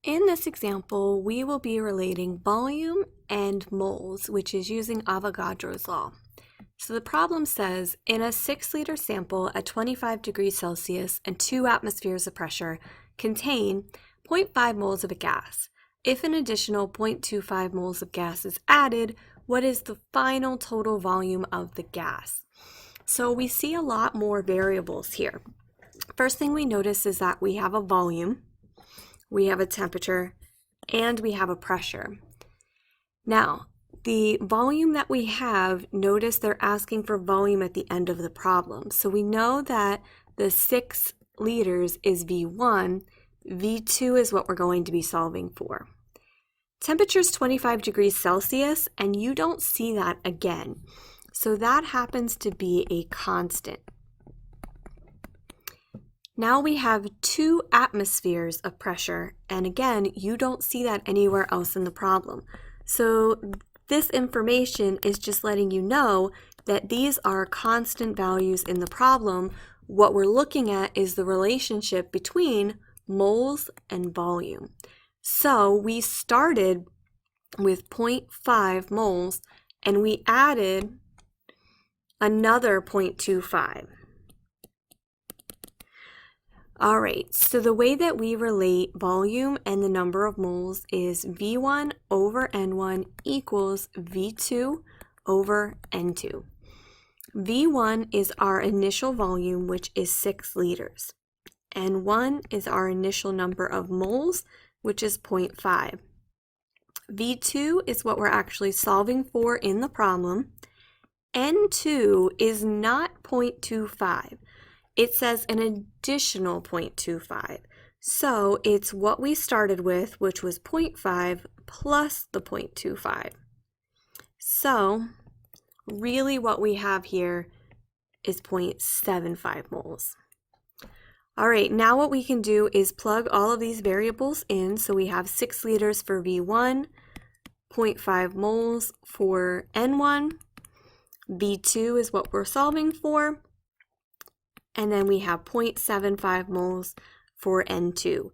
In this example, we will be relating volume and moles, which is using Avogadro's law. So the problem says, in a 6-liter sample at 25 degrees Celsius and 2 atmospheres of pressure contain 0.5 moles of a gas. If an additional 0.25 moles of gas is added, what is the final total volume of the gas? So we see a lot more variables here. First thing we notice is that we have a volume, we have a temperature, and we have a pressure. Now, the volume that we have, notice they're asking for volume at the end of the problem. So we know that the 6 liters is V1, V2 is what we're going to be solving for. Temperature is 25 degrees Celsius, and you don't see that again. So that happens to be a constant. Now we have 2 atmospheres of pressure, and again, you don't see that anywhere else in the problem. So this information is just letting you know that these are constant values in the problem. What we're looking at is the relationship between moles and volume. So we started with 0.5 moles and we added another 0.25. All right, so the way that we relate volume and the number of moles is V1 over N1 equals V2 over N2. V1 is our initial volume, which is 6 liters. N1 is our initial number of moles, which is 0.5. V2 is what we're actually solving for in the problem. N2 is not 0.25. It says an additional 0.25. So it's what we started with, which was 0.5 plus the 0.25. So really what we have here is 0.75 moles. All right, now what we can do is plug all of these variables in. So we have 6 liters for V1, 0.5 moles for N1, V2 is what we're solving for, and then we have 0.75 moles for N2.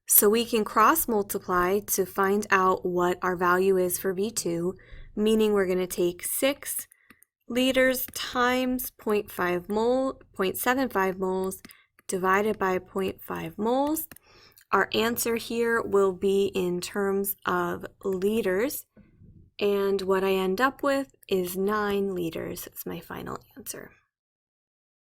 So we can cross multiply to find out what our value is for V2, meaning we're going to take 6 liters times 0.75 moles divided by 0.5 moles. Our answer here will be in terms of liters, and what I end up with is 9 liters. That's my final answer.